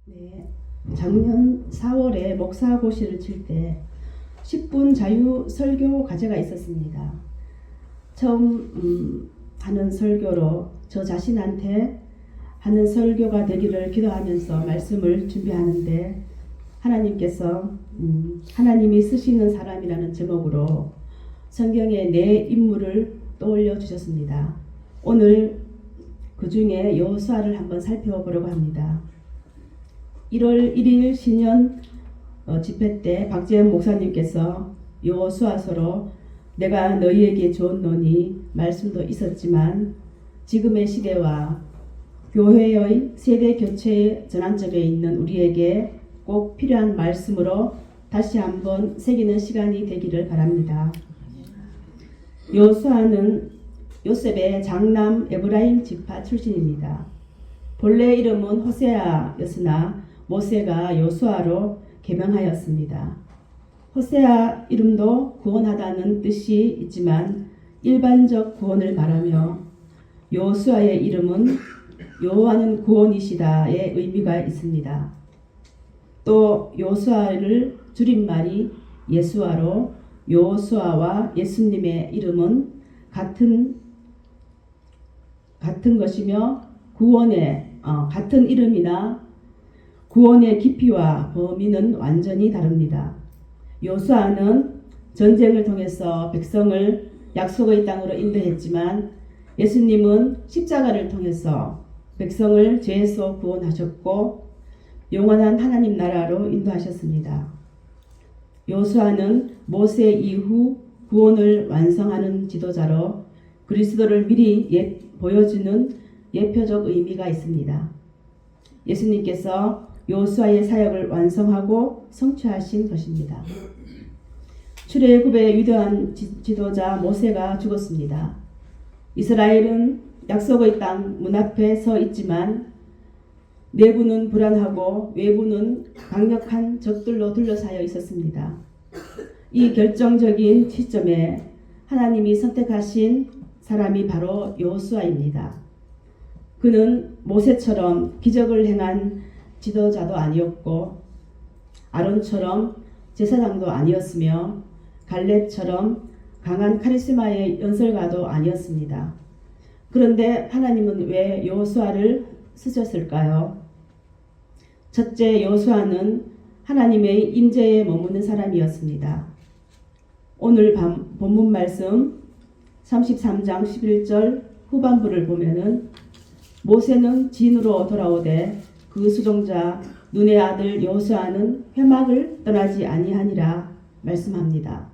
네, 작년 4월에 목사고시를 칠 때 10분 자유 설교 과제가 있었습니다. 처음 하는 설교로 저 자신한테 하는 설교가 되기를 기도하면서 말씀을 준비하는데 하나님께서 하나님이 쓰시는 사람이라는 제목으로 성경의 네 인물을 떠올려 주셨습니다. 오늘 그 중에 여호수아를 한번 살펴보려고 합니다. 1월 1일 신년 집회 때 박재현 목사님께서 여호수아서로 내가 너희에게 주었노니 말씀도 있었지만 지금의 시대와 교회의 세대 교체의 전환점에 있는 우리에게 꼭 필요한 말씀으로 다시 한번 새기는 시간이 되기를 바랍니다. 여호수아는 요셉의 장남 에브라임 지파 출신입니다. 본래 이름은 호세아였으나 모세가 여호수아로 개명하였습니다. 호세아 이름도 구원하다는 뜻이 있지만 일반적 구원을 말하며 여호수아의 이름은 여호와는 구원이시다의 의미가 있습니다. 또 여호수아를 줄임말이 예수아로 여호수아와 예수님의 이름은 같은 것이며 구원의 같은 이름이나 구원의 깊이와 범위는 완전히 다릅니다. 여호수아는 전쟁을 통해서 백성을 약속의 땅으로 인도했지만 예수님은 십자가를 통해서 백성을 죄에서 구원하셨고 영원한 하나님 나라로 인도하셨습니다. 여호수아는 모세 이후 구원을 완성하는 지도자로 그리스도를 미리 보여주는 예표적 의미가 있습니다. 예수님께서 여호수아의 사역을 완성하고 성취하신 것입니다. 출애굽의 위대한 지도자 모세가 죽었습니다. 이스라엘은 약속의 땅 문 앞에 서 있지만 내부는 불안하고 외부는 강력한 적들로 둘러싸여 있었습니다. 이 결정적인 시점에 하나님이 선택하신 사람이 바로 여호수아입니다. 그는 모세처럼 기적을 행한 지도자도 아니었고 아론처럼 제사장도 아니었으며 갈렙처럼 강한 카리스마의 연설가도 아니었습니다. 그런데 하나님은 왜 여호수아를 쓰셨을까요? 첫째, 여호수아는 하나님의 임재에 머무는 사람이었습니다. 오늘 본문 말씀 33장 11절 후반부를 보면은 모세는 진으로 돌아오되 그 수종자 눈의 아들 여호수아는 회막을 떠나지 아니하니라 말씀합니다.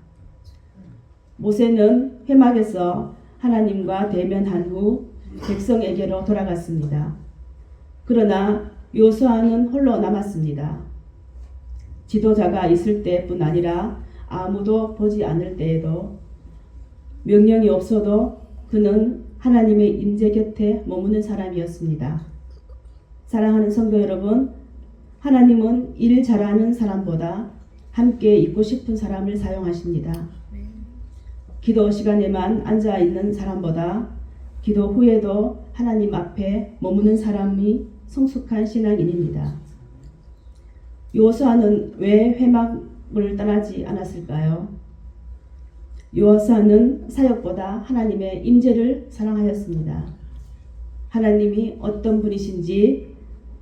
모세는 회막에서 하나님과 대면한 후 백성에게로 돌아갔습니다. 그러나 여호수아는 홀로 남았습니다. 지도자가 있을 때뿐 아니라 아무도 보지 않을 때에도 명령이 없어도 그는 하나님의 임재 곁에 머무는 사람이었습니다. 사랑하는 성도 여러분, 하나님은 일 잘하는 사람보다 함께 있고 싶은 사람을 사용하십니다. 기도 시간에만 앉아 있는 사람보다 기도 후에도 하나님 앞에 머무는 사람이 성숙한 신앙인입니다. 여호수아는 왜 회막을 떠나지 않았을까요? 여호수아는 사역보다 하나님의 임재를 사랑하였습니다. 하나님이 어떤 분이신지,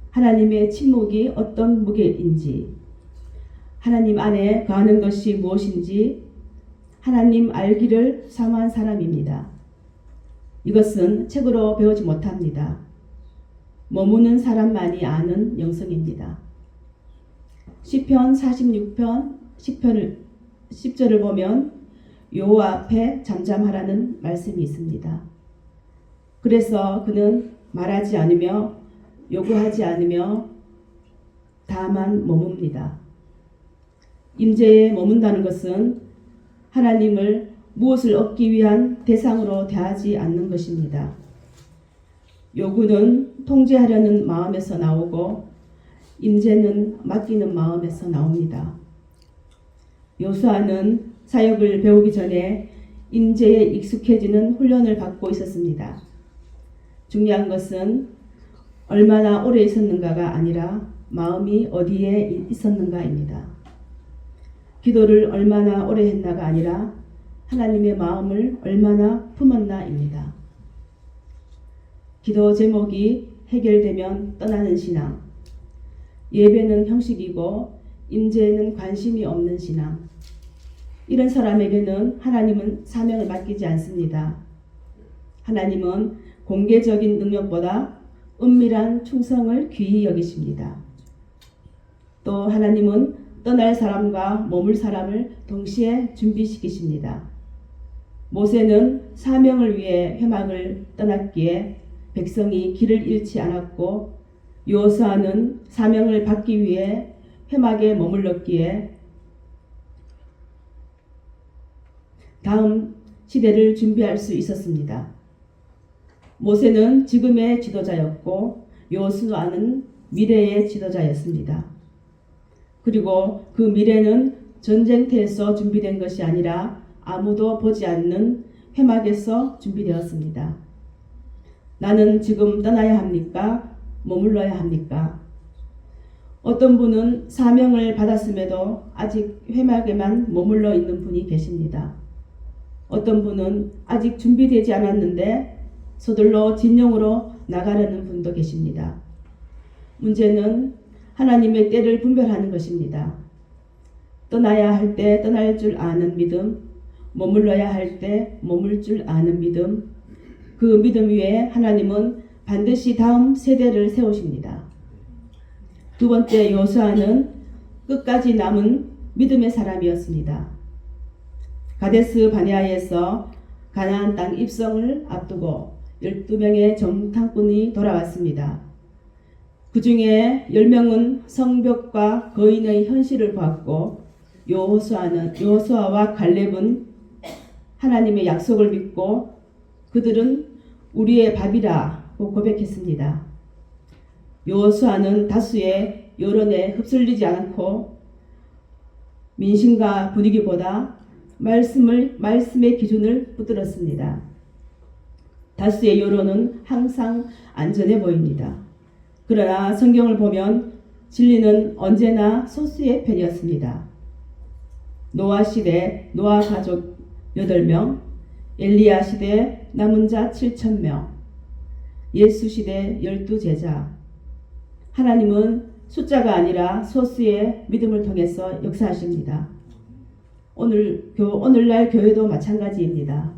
하나님의 침묵이 어떤 무게인지, 하나님 안에 거하는 것이 무엇인지 하나님 알기를 사모한 사람입니다. 이것은 책으로 배우지 못합니다. 머무는 사람만이 아는 영성입니다. 시편 46편 10절을 보면 여호와 앞에 잠잠하라는 말씀이 있습니다. 그래서 그는 말하지 않으며 요구하지 않으며 다만 머뭅니다. 임재에 머문다는 것은 하나님을 무엇을 얻기 위한 대상으로 대하지 않는 것입니다. 요구는 통제하려는 마음에서 나오고 임재는 맡기는 마음에서 나옵니다. 여호수아는 사역을 배우기 전에 임재에 익숙해지는 훈련을 받고 있었습니다. 중요한 것은 얼마나 오래 있었는가가 아니라 마음이 어디에 있었는가입니다. 기도를 얼마나 오래 했나가 아니라 하나님의 마음을 얼마나 품었나입니다. 기도 제목이 해결되면 떠나는 신앙, 예배는 형식이고 임재에는 관심이 없는 신앙. 이런 사람에게는 하나님은 사명을 맡기지 않습니다. 하나님은 공개적인 능력보다 은밀한 충성을 귀히 여기십니다. 또 하나님은 떠날 사람과 머물 사람을 동시에 준비시키십니다. 모세는 사명을 위해 회막을 떠났기에 백성이 길을 잃지 않았고, 여호수아는 사명을 받기 위해 회막에 머물렀기에 다음 시대를 준비할 수 있었습니다. 모세는 지금의 지도자였고 여호수아는 미래의 지도자였습니다. 그리고 그 미래는 전쟁터에서 준비된 것이 아니라 아무도 보지 않는 회막에서 준비되었습니다. 나는 지금 떠나야 합니까? 머물러야 합니까? 어떤 분은 사명을 받았음에도 아직 회막에만 머물러 있는 분이 계십니다. 어떤 분은 아직 준비되지 않았는데 서둘러 진영으로 나가려는 분도 계십니다. 문제는 하나님의 때를 분별하는 것입니다. 떠나야 할 때 떠날 줄 아는 믿음, 머물러야 할 때 머물 줄 아는 믿음, 그 믿음 위에 하나님은 반드시 다음 세대를 세우십니다. 두 번째, 여호수아는 끝까지 남은 믿음의 사람이었습니다. 가데스 바네아에서 가나안 땅 입성을 앞두고 12명의 정탐꾼이 돌아왔습니다. 그 중에 10명은 성벽과 거인의 현실을 보았고, 여호수아와 갈렙은 하나님의 약속을 믿고 그들은 우리의 밥이라고 고백했습니다. 여호수아는 다수의 여론에 휩쓸리지 않고 민심과 분위기보다 말씀의 기준을 붙들었습니다. 다수의 여론은 항상 안전해 보입니다. 그러나 성경을 보면 진리는 언제나 소수의 편이었습니다. 노아 시대 노아 가족 8명, 엘리야 시대 남은 자 7,000명, 예수 시대 12제자. 하나님은 숫자가 아니라 소수의 믿음을 통해서 역사하십니다. 오늘날 교회도 마찬가지입니다.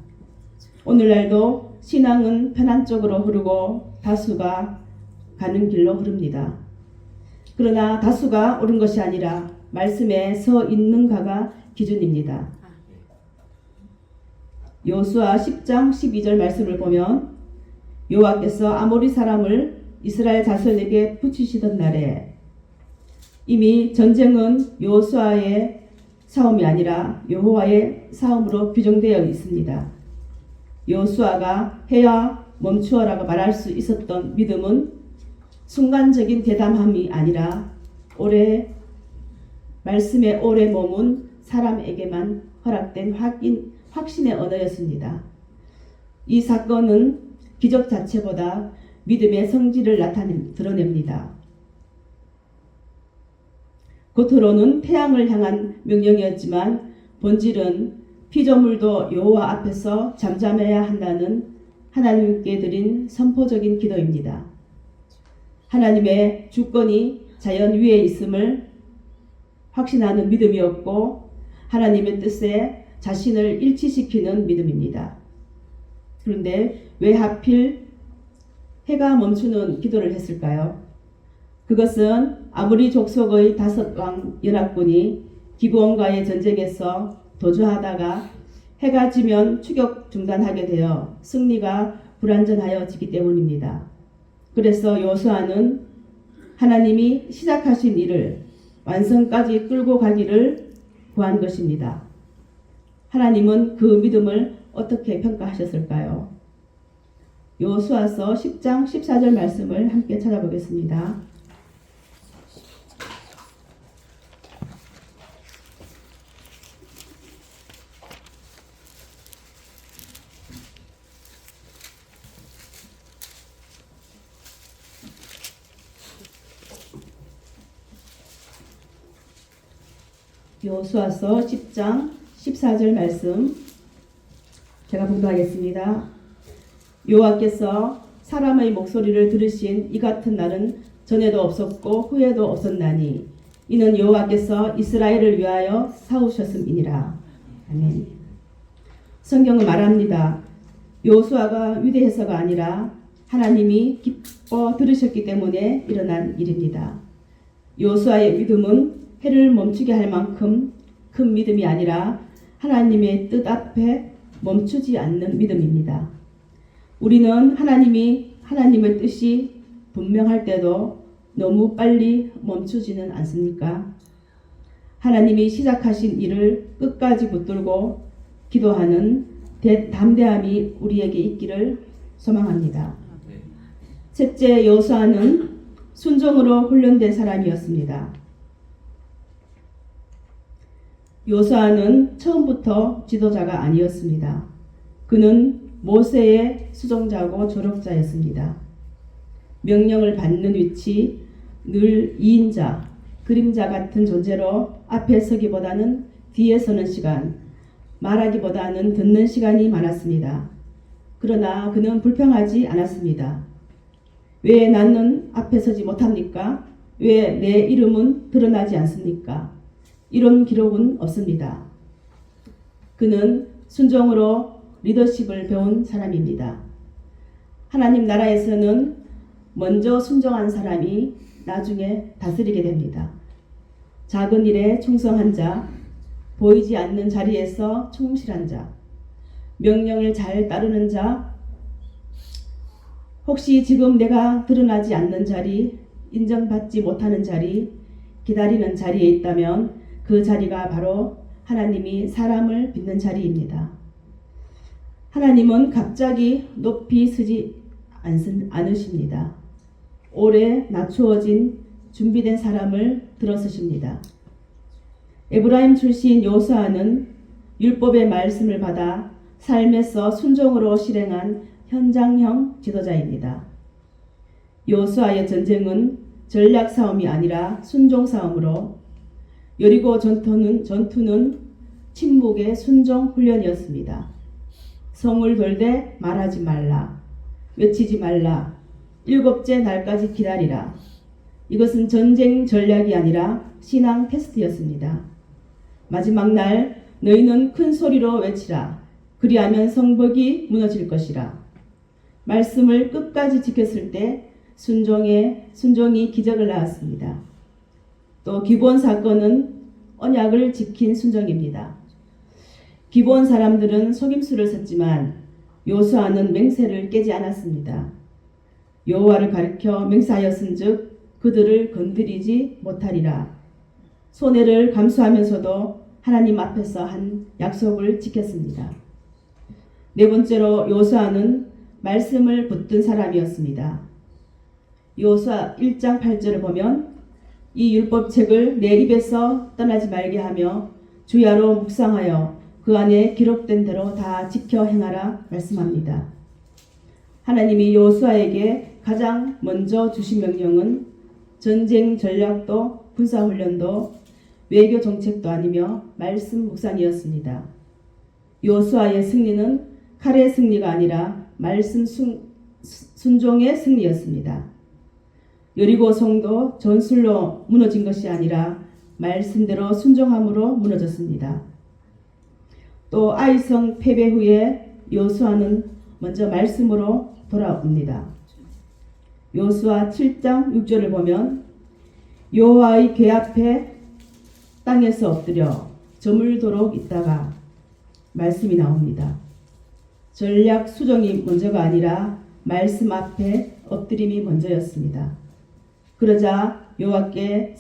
오늘날도 신앙은 편한 쪽으로 흐르고 다수가 가는 길로 흐릅니다. 그러나 다수가 옳은 것이 아니라 말씀에 서 있는가가 기준입니다. 여호수아 10장 12절 말씀을 보면 여호와께서 아모리 사람을 이스라엘 자손에게 붙이시던 날에, 이미 전쟁은 여호수아의 싸움이 아니라 여호와의 싸움으로 규정되어 있습니다. 여호수아가 해야 멈추어라고 말할 수 있었던 믿음은 순간적인 대담함이 아니라 말씀에 오래 머문 사람에게만 허락된 확신의 언어였습니다. 이 사건은 기적 자체보다 믿음의 성질을 드러냅니다. 겉으로는 태양을 향한 명령이었지만 본질은 피조물도 여호와 앞에서 잠잠해야 한다는 하나님께 드린 선포적인 기도입니다. 하나님의 주권이 자연 위에 있음을 확신하는 믿음이었고, 하나님의 뜻에 자신을 일치시키는 믿음입니다. 그런데 왜 하필 해가 멈추는 기도를 했을까요? 그것은 아모리 족속의 5왕 연합군이 기브온과의 전쟁에서 도주하다가 해가 지면 추격 중단하게 되어 승리가 불안전하여지기 때문입니다. 그래서 여호수아는 하나님이 시작하신 일을 완성까지 끌고 가기를 구한 것입니다. 하나님은 그 믿음을 어떻게 평가하셨을까요? 여호수아서 10장 14절 말씀을 함께 찾아보겠습니다. 여호수아서 10장 14절 말씀 제가 봉독하겠습니다. 여호와께서 사람의 목소리를 들으신 이 같은 날은 전에도 없었고 후에도 없었나니 이는 여호와께서 이스라엘을 위하여 사우셨음이니라. 아멘. 성경은 말합니다. 여호수아가 위대해서가 아니라 하나님이 기뻐 들으셨기 때문에 일어난 일입니다. 여호수아의 믿음은 해를 멈추게 할 만큼 큰 믿음이 아니라 하나님의 뜻 앞에 멈추지 않는 믿음입니다. 우리는 하나님의 뜻이 분명할 때도 너무 빨리 멈추지는 않습니까? 하나님이 시작하신 일을 끝까지 붙들고 기도하는 담대함이 우리에게 있기를 소망합니다. 셋째, 여호수아는 순종으로 훈련된 사람이었습니다. 여호수아는 처음부터 지도자가 아니었습니다. 그는 모세의 수종자고 조력자였습니다. 명령을 받는 위치, 늘 2인자, 그림자 같은 존재로 앞에 서기보다는 뒤에 서는 시간, 말하기보다는 듣는 시간이 많았습니다. 그러나 그는 불평하지 않았습니다. 왜 나는 앞에 서지 못합니까? 왜 내 이름은 드러나지 않습니까? 이런 기록은 없습니다. 그는 순종으로 리더십을 배운 사람입니다. 하나님 나라에서는 먼저 순종한 사람이 나중에 다스리게 됩니다. 작은 일에 충성한 자, 보이지 않는 자리에서 충실한 자, 명령을 잘 따르는 자, 혹시 지금 내가 드러나지 않는 자리, 인정받지 못하는 자리, 기다리는 자리에 있다면 그 자리가 바로 하나님이 사람을 빚는 자리입니다. 하나님은 갑자기 높이 서지 않으십니다. 오래 낮추어진 준비된 사람을 들어서십니다. 에브라임 출신 여호수아는 율법의 말씀을 받아 삶에서 순종으로 실행한 현장형 지도자입니다. 여호수아의 전쟁은 전략 싸움이 아니라 순종 싸움으로 여리고 전투는 침묵의 순종 훈련이었습니다. 성을 돌되 말하지 말라, 외치지 말라, 7째 날까지 기다리라. 이것은 전쟁 전략이 아니라 신앙 테스트였습니다. 마지막 날 너희는 큰 소리로 외치라. 그리하면 성벽이 무너질 것이라. 말씀을 끝까지 지켰을 때 순종이 기적을 낳았습니다. 또 기본 사건은 언약을 지킨 순종입니다. 기본 사람들은 속임수를 썼지만 여호수아는 맹세를 깨지 않았습니다. 여호와를 가리켜 맹세하였은즉 그들을 건드리지 못하리라. 손해를 감수하면서도 하나님 앞에서 한 약속을 지켰습니다. 네 번째로 여호수아는 말씀을 붙든 사람이었습니다. 여호수아 1장 8절을 보면 이 율법책을 내 입에서 떠나지 말게 하며 주야로 묵상하여 그 안에 기록된 대로 다 지켜 행하라 말씀합니다. 하나님이 여호수아에게 가장 먼저 주신 명령은 전쟁 전략도 군사훈련도 외교 정책도 아니며 말씀 묵상이었습니다. 여호수아의 승리는 칼의 승리가 아니라 말씀 순종의 승리였습니다. 여리고 성도 전술로 무너진 것이 아니라 말씀대로 순종함으로 무너졌습니다. 또 아이성 패배 후에 여호수아는 먼저 말씀으로 돌아옵니다. 여호수아 7장 6절을 보면 여호와의 궤 앞에 땅에서 엎드려 저물도록 있다가 말씀이 나옵니다. 전략 수정이 먼저가 아니라 말씀 앞에 엎드림이 먼저였습니다. 그러자 여호와께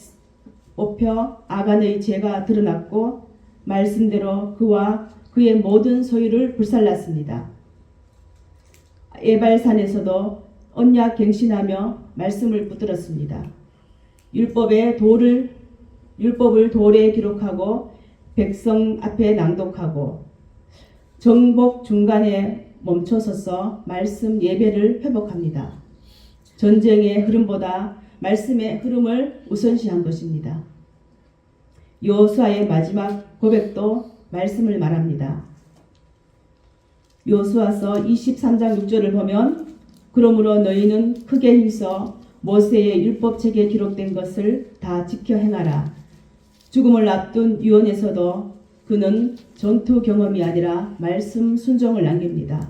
뽑혀 아간의 죄가 드러났고 말씀대로 그와 그의 모든 소유를 불살랐습니다. 에발산에서도 언약 갱신하며 말씀을 붙들었습니다. 율법을 돌에 기록하고 백성 앞에 낭독하고 정복 중간에 멈춰서서 말씀 예배를 회복합니다. 전쟁의 흐름보다 말씀의 흐름을 우선시한 것입니다. 여호수아의 마지막 고백도 말씀을 말합니다. 여호수아서 23장 6절을 보면 그러므로 너희는 크게 힘써 모세의 율법책에 기록된 것을 다 지켜 행하라. 죽음을 앞둔 유언에서도 그는 전투 경험이 아니라 말씀 순종을 남깁니다.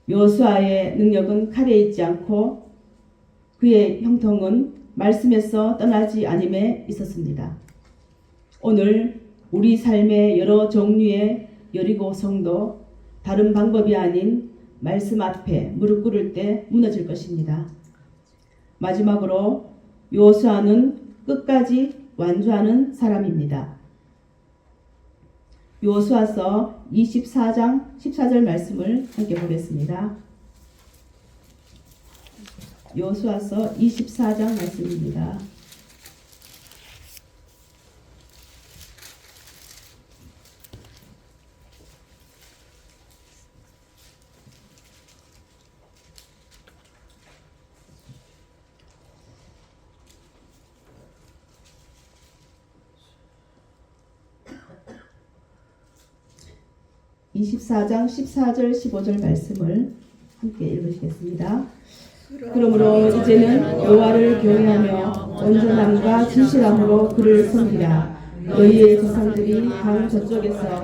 여호수아의 능력은 칼에 있지 않고 그의 형통은 말씀에서 떠나지 않음에 있었습니다. 오늘 우리 삶의 여러 종류의 여리고 성도 다른 방법이 아닌 말씀 앞에 무릎 꿇을 때 무너질 것입니다. 마지막으로 여호수아는 끝까지 완주하는 사람입니다. 여호수아서 24장 14절 말씀을 함께 보겠습니다. 여호수아서 24장 말씀입니다. (24장) 14절 15절 말씀을 함께 읽으시겠습니다. 그러므로 이제는 여호와를 경외하며 온전함과 진실함으로 그를 섬기라. 너희의 조상들이 강 저쪽에서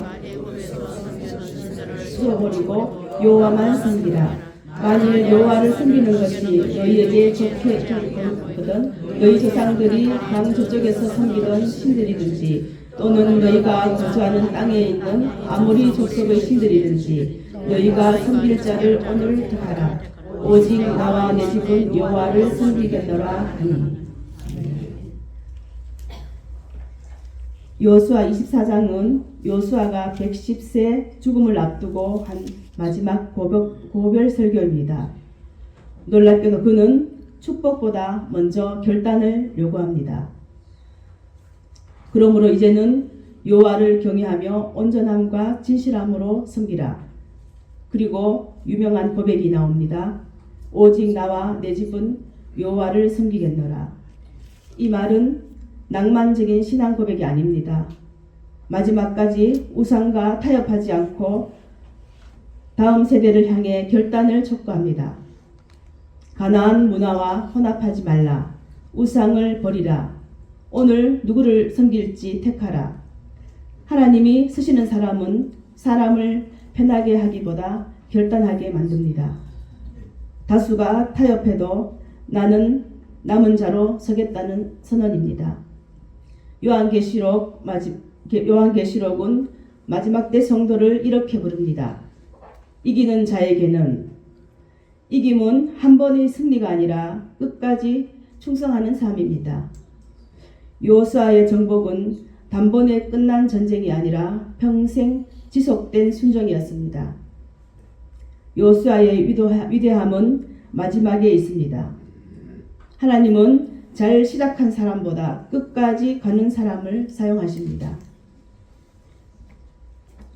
쏘버리고 여호와만 섬기라. 만일 여호와를 섬기는 것이 너희에게 좋게 여기거든 너희 조상들이 강 저쪽에서 섬기던 신들이든지 또는 너희가 거주하는 땅에 있는 아모리 족속의 신들이든지 너희가 섬길 자를 오늘 택하라. 오직 나와 내 집은 여호와를 섬기겠노라 하니. 여호수아 24장은 여호수아가 110세 죽음을 앞두고 한 마지막 고별 설교입니다. 놀랍게도 그는 축복보다 먼저 결단을 요구합니다. 그러므로 이제는 여호와를 경외하며 온전함과 진실함으로 섬기라. 그리고 유명한 고백이 나옵니다. 오직 나와 내 집은 여호와를 섬기겠노라. 이 말은 낭만적인 신앙 고백이 아닙니다. 마지막까지 우상과 타협하지 않고 다음 세대를 향해 결단을 촉구합니다. 가나안 문화와 혼합하지 말라. 우상을 버리라. 오늘 누구를 섬길지 택하라. 하나님이 쓰시는 사람은 사람을 편하게 하기보다 결단하게 만듭니다. 다수가 타협해도 나는 남은 자로 서겠다는 선언입니다. 요한계시록은 마지막 때 성도를 이렇게 부릅니다. 이기는 자에게는 이김은 한 번의 승리가 아니라 끝까지 충성하는 삶입니다. 여호수아의 정복은 단번에 끝난 전쟁이 아니라 평생 지속된 순종이었습니다. 여호수아의 위대함은 마지막에 있습니다. 하나님은 잘 시작한 사람보다 끝까지 가는 사람을 사용하십니다.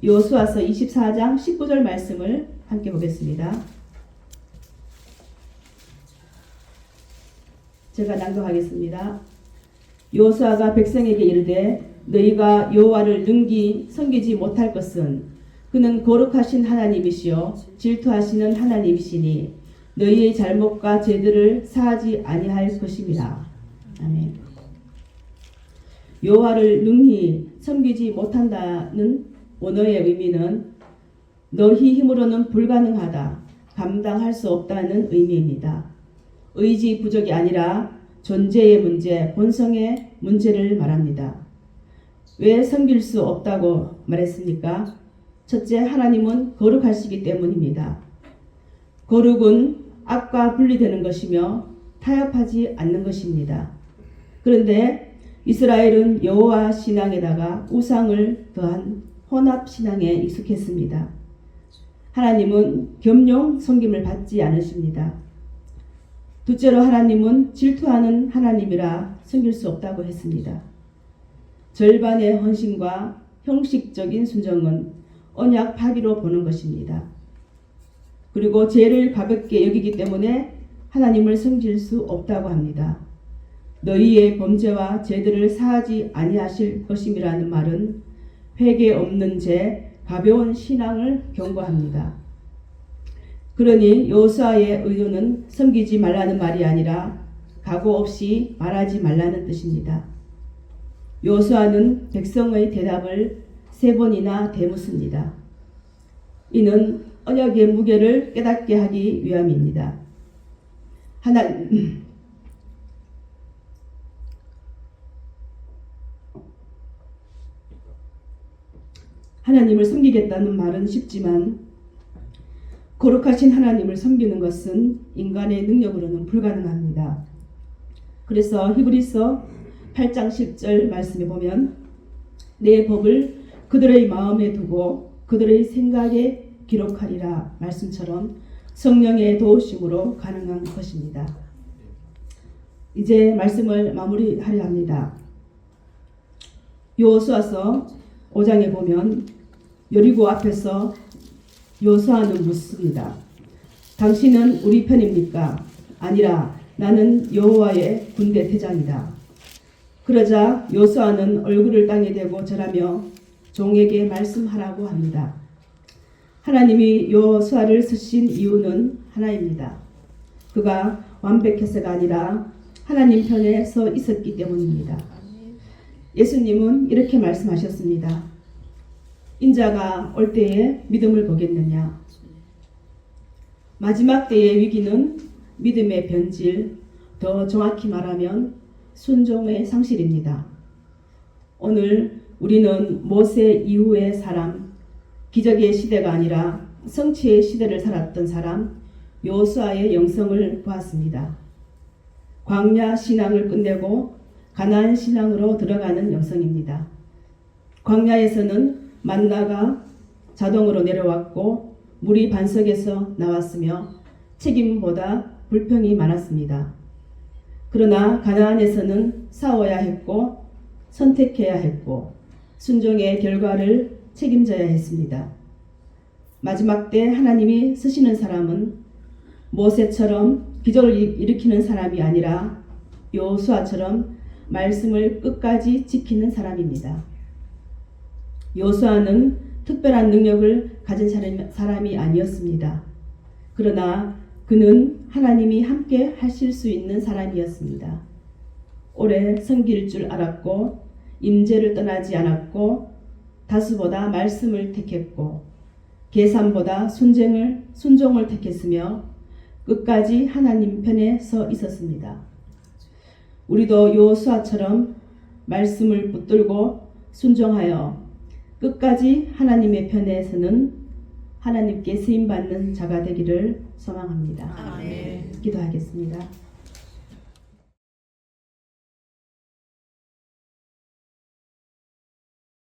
여호수아서 24장 19절 말씀을 함께 보겠습니다. 제가 낭독하겠습니다. 여호수아가 백성에게 이르되 너희가 여호와를 능히 섬기지 못할 것은 그는 거룩하신 하나님이시요 질투하시는 하나님이시니 너희의 잘못과 죄들을 사하지 아니할 것임이라. 아멘. 여호와를 능히 섬기지 못한다는 원어의 의미는 너희 힘으로는 불가능하다, 감당할 수 없다는 의미입니다. 의지 부족이 아니라 존재의 문제, 본성의 문제를 말합니다. 왜 섬길 수 없다고 말했습니까? 첫째, 하나님은 거룩하시기 때문입니다. 거룩은 악과 분리되는 것이며 타협하지 않는 것입니다. 그런데 이스라엘은 여호와 신앙에다가 우상을 더한 혼합 신앙에 익숙했습니다. 하나님은 겸용 섬김을 받지 않으십니다. 둘째로 하나님은 질투하는 하나님이라 섬길 수 없다고 했습니다. 절반의 헌신과 형식적인 순종은 언약 파기로 보는 것입니다. 그리고 죄를 가볍게 여기기 때문에 하나님을 섬길 수 없다고 합니다. 너희의 범죄와 죄들을 사하지 아니하실 것임이라는 말은 회개 없는 죄, 가벼운 신앙을 경고합니다. 그러니 여호수아의 의도는 섬기지 말라는 말이 아니라 각오 없이 말하지 말라는 뜻입니다. 여호수아는 백성의 대답을 3번이나 되묻습니다. 이는 언약의 무게를 깨닫게 하기 위함입니다. 하나님을 섬기겠다는 말은 쉽지만 거룩하신 하나님을 섬기는 것은 인간의 능력으로는 불가능합니다. 그래서 히브리서 8장 10절 말씀에 보면 내 법을 그들의 마음에 두고 그들의 생각에 기록하리라 말씀처럼 성령의 도우심으로 가능한 것입니다. 이제 말씀을 마무리하려 합니다. 여호수아서 5장에 보면 여리고 앞에서 여호수아는 묻습니다. 당신은 우리 편입니까? 아니라 나는 여호와의 군대 대장이다. 그러자 여호수아는 얼굴을 땅에 대고 절하며 종에게 말씀하라고 합니다. 하나님이 여호수아를 쓰신 이유는 하나입니다. 그가 완벽해서가 아니라 하나님 편에 서 있었기 때문입니다. 예수님은 이렇게 말씀하셨습니다. 인자가 올 때에 믿음을 보겠느냐? 마지막 때의 위기는 믿음의 변질, 더 정확히 말하면 순종의 상실입니다. 오늘 우리는 모세 이후의 사람, 기적의 시대가 아니라 성취의 시대를 살았던 사람 여호수아의 영성을 보았습니다. 광야 신앙을 끝내고 가나안 신앙으로 들어가는 영성입니다. 광야에서는 만나가 자동으로 내려왔고 물이 반석에서 나왔으며 책임보다 불평이 많았습니다. 그러나 가나안에서는 싸워야 했고 선택해야 했고 순종의 결과를 책임져야 했습니다. 마지막 때 하나님이 쓰시는 사람은 모세처럼 기적을 일으키는 사람이 아니라 여호수아처럼 말씀을 끝까지 지키는 사람입니다. 여호수아는 특별한 능력을 가진 사람이 아니었습니다. 그러나 그는 하나님이 함께 하실 수 있는 사람이었습니다. 오래 섬길 줄 알았고 임재를 떠나지 않았고 다수보다 말씀을 택했고 계산보다 순종을 택했으며 끝까지 하나님 편에 서 있었습니다. 우리도 여호수아처럼 말씀을 붙들고 순종하여 끝까지 하나님의 편에 서는 하나님께 쓰임받는 자가 되기를 소망합니다. 아멘. 기도하겠습니다.